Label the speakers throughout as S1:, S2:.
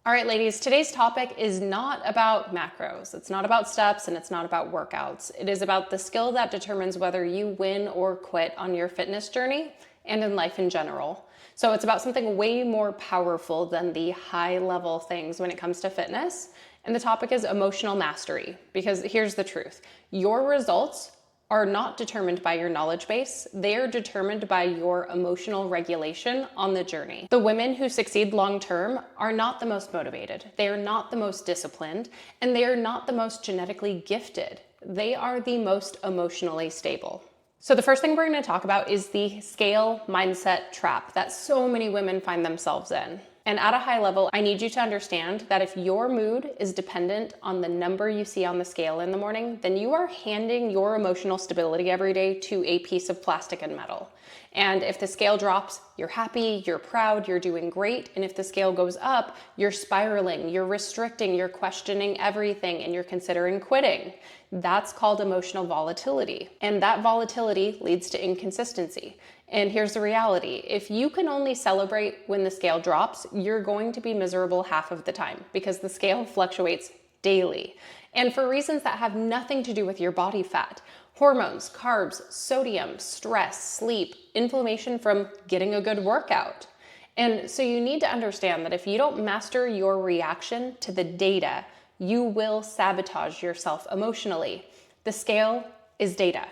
S1: All right, ladies, today's topic is not about macros. It's not about steps and it's not about workouts. It is about the skill that determines whether you win or quit on your fitness journey and in life in general. So it's about something way more powerful than the high level things when it comes to fitness. And the topic is emotional mastery, because here's the truth. Your results are not determined by your knowledge base. They are determined by your emotional regulation on the journey. The women who succeed long-term are not the most motivated. They are not the most disciplined, and they are not the most genetically gifted. They are the most emotionally stable. So the first thing we're going to talk about is the scale mindset trap that so many women find themselves in. And at a high level, I need you to understand that if your mood is dependent on the number you see on the scale in the morning, then you are handing your emotional stability every day to a piece of plastic and metal. And if the scale drops, you're happy, you're proud, you're doing great. And if the scale goes up, you're spiraling, you're restricting, you're questioning everything, and you're considering quitting. That's called emotional volatility. And that volatility leads to inconsistency. And here's the reality. If you can only celebrate when the scale drops, you're going to be miserable half of the time because the scale fluctuates daily. And for reasons that have nothing to do with your body fat. Hormones, carbs, sodium, stress, sleep, inflammation from getting a good workout. And so you need to understand that if you don't master your reaction to the data, you will sabotage yourself emotionally. The scale is data.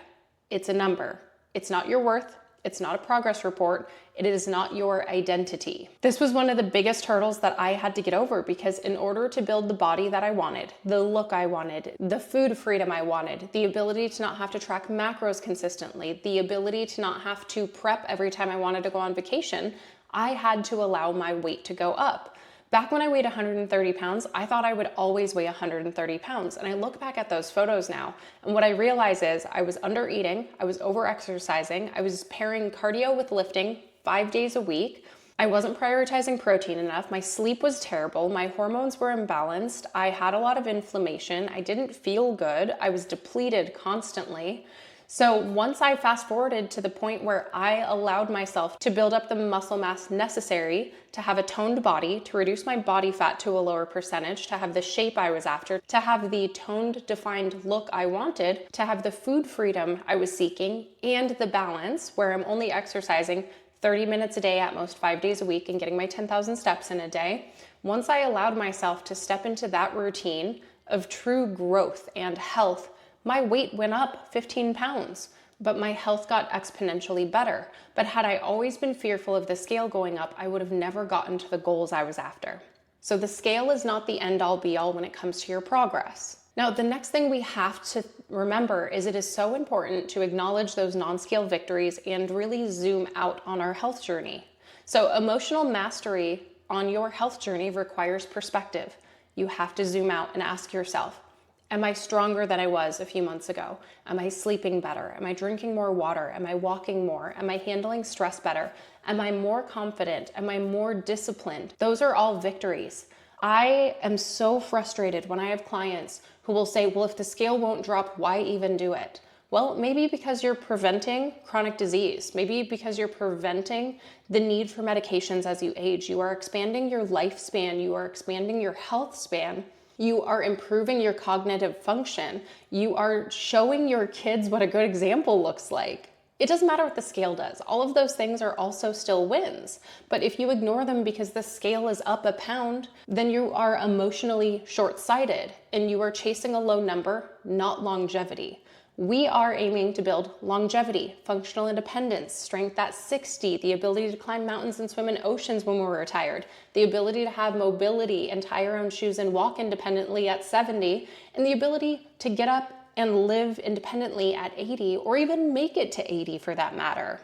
S1: It's a number. It's not your worth. It's not a progress report. It is not your identity. This was one of the biggest hurdles that I had to get over because in order to build the body that I wanted, the look I wanted, the food freedom I wanted, the ability to not have to track macros consistently, the ability to not have to prep every time I wanted to go on vacation, I had to allow my weight to go up. Back when I weighed 130 pounds, I thought I would always weigh 130 pounds. And I look back at those photos now, and what I realize is I was under eating, I was over exercising, I was pairing cardio with lifting 5 days a week. I wasn't prioritizing protein enough. My sleep was terrible. My hormones were imbalanced. I had a lot of inflammation. I didn't feel good. I was depleted constantly. So once I fast forwarded to the point where I allowed myself to build up the muscle mass necessary to have a toned body, to reduce my body fat to a lower percentage, to have the shape I was after, to have the toned, defined look I wanted, to have the food freedom I was seeking, and the balance where I'm only exercising 30 minutes a day at most 5 days a week and getting my 10,000 steps in a day. Once I allowed myself to step into that routine of true growth and health, my weight went up 15 pounds, but my health got exponentially better. But had I always been fearful of the scale going up, I would have never gotten to the goals I was after. So the scale is not the end all be all when it comes to your progress. Now, the next thing we have to remember is it is so important to acknowledge those non-scale victories and really zoom out on our health journey. So emotional mastery on your health journey requires perspective. You have to zoom out and ask yourself, am I stronger than I was a few months ago? Am I sleeping better? Am I drinking more water? Am I walking more? Am I handling stress better? Am I more confident? Am I more disciplined? Those are all victories. I am so frustrated when I have clients who will say, well, if the scale won't drop, why even do it? Well, maybe because you're preventing chronic disease. Maybe because you're preventing the need for medications as you age. You are expanding your lifespan. You are expanding your health span. You are improving your cognitive function. You are showing your kids what a good example looks like. It doesn't matter what the scale does. All of those things are also still wins. But if you ignore them because the scale is up a pound, then you are emotionally short-sighted and you are chasing a low number, not longevity. We are aiming to build longevity, functional independence, strength at 60, the ability to climb mountains and swim in oceans when we're retired, the ability to have mobility and tie our own shoes and walk independently at 70, and the ability to get up and live independently at 80 or even make it to 80 for that matter.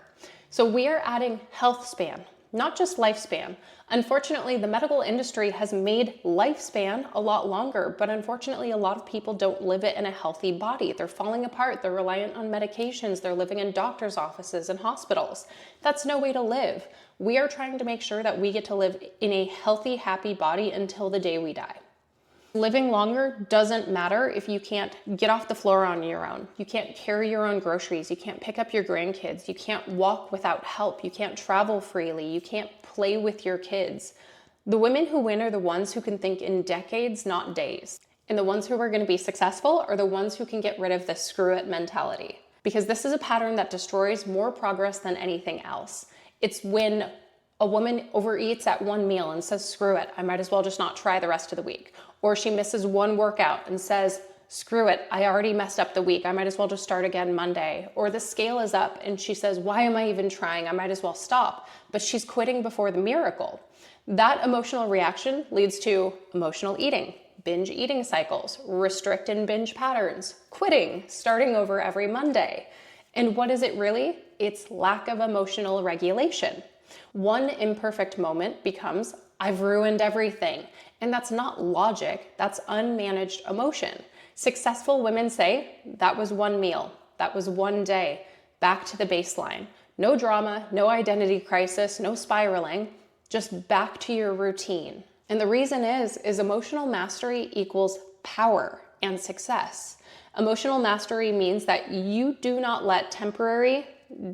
S1: So we are adding health span, not just lifespan. Unfortunately, the medical industry has made lifespan a lot longer, but unfortunately, a lot of people don't live it in a healthy body. They're falling apart, they're reliant on medications, they're living in doctor's offices and hospitals. That's no way to live. We are trying to make sure that we get to live in a healthy, happy body until the day we die. Living longer doesn't matter if you can't get off the floor on your own. You can't carry your own groceries. You can't pick up your grandkids. You can't walk without help. You can't travel freely. You can't play with your kids. The women who win are the ones who can think in decades, not days. And the ones who are going to be successful are the ones who can get rid of the screw it mentality. Because this is a pattern that destroys more progress than anything else. It's when a woman overeats at one meal and says, screw it, I might as well just not try the rest of the week. Or she misses one workout and says, screw it, I already messed up the week, I might as well just start again Monday. Or the scale is up and she says, why am I even trying? I might as well stop. But she's quitting before the miracle. That emotional reaction leads to emotional eating, binge eating cycles, restrict and binge patterns, quitting, starting over every Monday. And what is it really? It's lack of emotional regulation. One imperfect moment becomes, I've ruined everything. And that's not logic, that's unmanaged emotion. Successful women say, that was one meal, that was one day, back to the baseline. No drama, no identity crisis, no spiraling, just back to your routine. And the reason is emotional mastery equals power and success. Emotional mastery means that you do not let temporary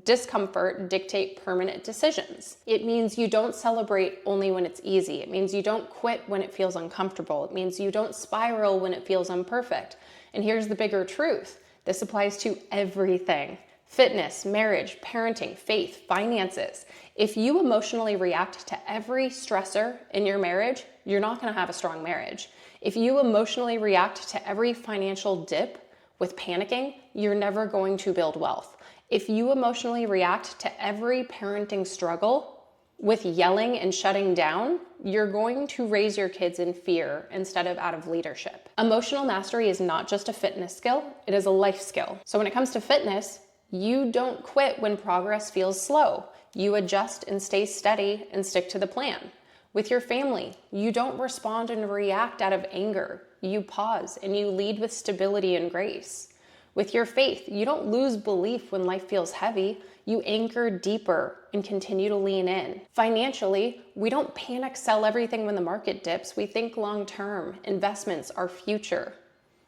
S1: discomfort dictate permanent decisions. It means you don't celebrate only when it's easy. It means you don't quit when it feels uncomfortable. It means you don't spiral when it feels imperfect. And here's the bigger truth. This applies to everything. Fitness, marriage, parenting, faith, finances. If you emotionally react to every stressor in your marriage, you're not going to have a strong marriage. If you emotionally react to every financial dip with panicking, you're never going to build wealth. If you emotionally react to every parenting struggle with yelling and shutting down, you're going to raise your kids in fear instead of out of leadership. Emotional mastery is not just a fitness skill, it is a life skill. So when it comes to fitness, you don't quit when progress feels slow. You adjust and stay steady and stick to the plan. With your family, you don't respond and react out of anger. You pause and you lead with stability and grace. With your faith, you don't lose belief when life feels heavy. You anchor deeper and continue to lean in. Financially, we don't panic sell everything when the market dips. We think long term. Investments are future.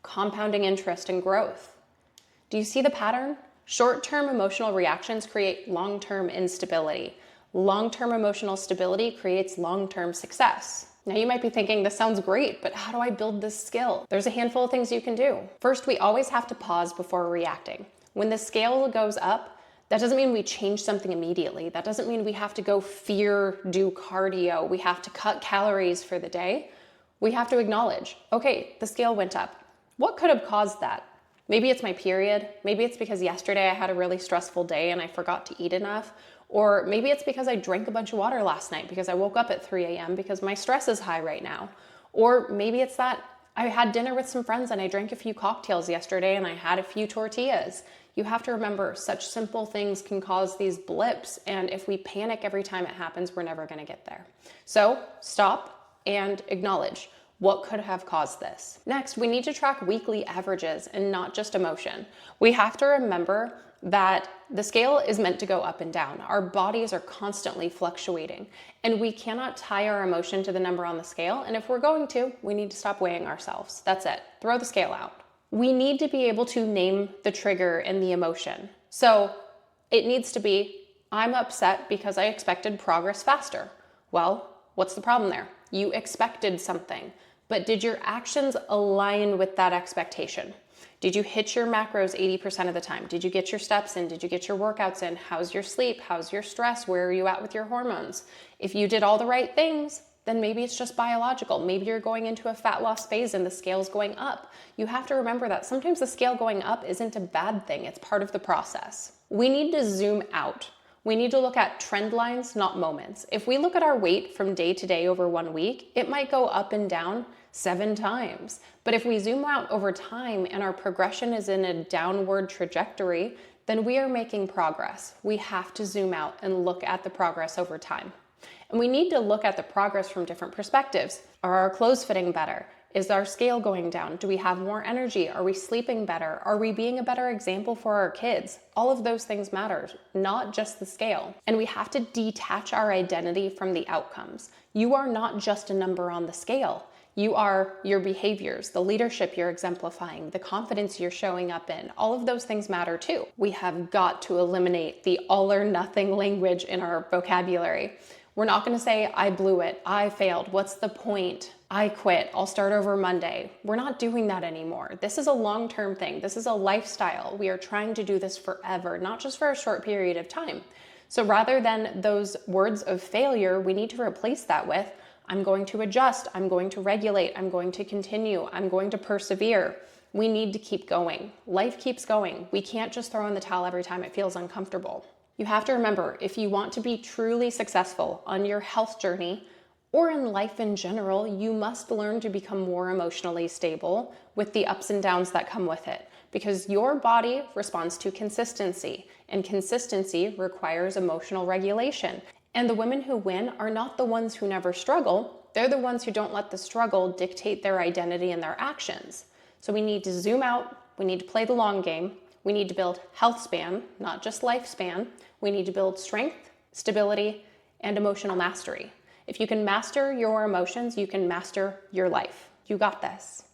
S1: Compounding interest and growth. Do you see the pattern? Short-term emotional reactions create long-term instability. Long-term emotional stability creates long-term success. Now you might be thinking, this sounds great, but how do I build this skill? There's a handful of things you can do. First, we always have to pause before reacting. When the scale goes up, that doesn't mean we change something immediately. That doesn't mean we have to go do cardio. We have to cut calories for the day. We have to acknowledge, okay, the scale went up. What could have caused that? Maybe it's my period. Maybe it's because yesterday I had a really stressful day and I forgot to eat enough. Or maybe it's because I drank a bunch of water last night because I woke up at 3 a.m. because my stress is high right now. Or maybe it's that I had dinner with some friends and I drank a few cocktails yesterday and I had a few tortillas. You have to remember, such simple things can cause these blips. And if we panic every time it happens, we're never going to get there. So stop and acknowledge. What could have caused this? Next, we need to track weekly averages and not just emotion. We have to remember that the scale is meant to go up and down. Our bodies are constantly fluctuating, and we cannot tie our emotion to the number on the scale. And if we're going to, we need to stop weighing ourselves. That's it. Throw the scale out. We need to be able to name the trigger and the emotion. So it needs to be, I'm upset because I expected progress faster. Well, what's the problem there? You expected something, but did your actions align with that expectation? Did you hit your macros 80% of the time? Did you get your steps in? Did you get your workouts in? How's your sleep? How's your stress? Where are you at with your hormones? If you did all the right things, then maybe it's just biological. Maybe you're going into a fat loss phase and the scale's going up. You have to remember that sometimes the scale going up isn't a bad thing. It's part of the process. We need to zoom out. We need to look at trend lines, not moments. If we look at our weight from day to day over 1 week, it might go up and down 7 times. But if we zoom out over time and our progression is in a downward trajectory, then we are making progress. We have to zoom out and look at the progress over time. And we need to look at the progress from different perspectives. Are our clothes fitting better? Is our scale going down? Do we have more energy? Are we sleeping better? Are we being a better example for our kids? All of those things matter, not just the scale. And we have to detach our identity from the outcomes. You are not just a number on the scale. You are your behaviors, the leadership you're exemplifying, the confidence you're showing up in. All of those things matter too. We have got to eliminate the all or nothing language in our vocabulary. We're not going to say, I blew it, I failed, what's the point? I quit, I'll start over Monday. We're not doing that anymore. This is a long-term thing. This is a lifestyle. We are trying to do this forever, not just for a short period of time. So rather than those words of failure, we need to replace that with, I'm going to adjust, I'm going to regulate, I'm going to continue, I'm going to persevere. We need to keep going. Life keeps going. We can't just throw in the towel every time it feels uncomfortable. You have to remember, if you want to be truly successful on your health journey or in life in general, you must learn to become more emotionally stable with the ups and downs that come with it, because your body responds to consistency, and consistency requires emotional regulation. And the women who win are not the ones who never struggle. They're the ones who don't let the struggle dictate their identity and their actions. So we need to zoom out. We need to play the long game. We need to build health span, not just lifespan. We need to build strength, stability, and emotional mastery. If you can master your emotions, you can master your life. You got this.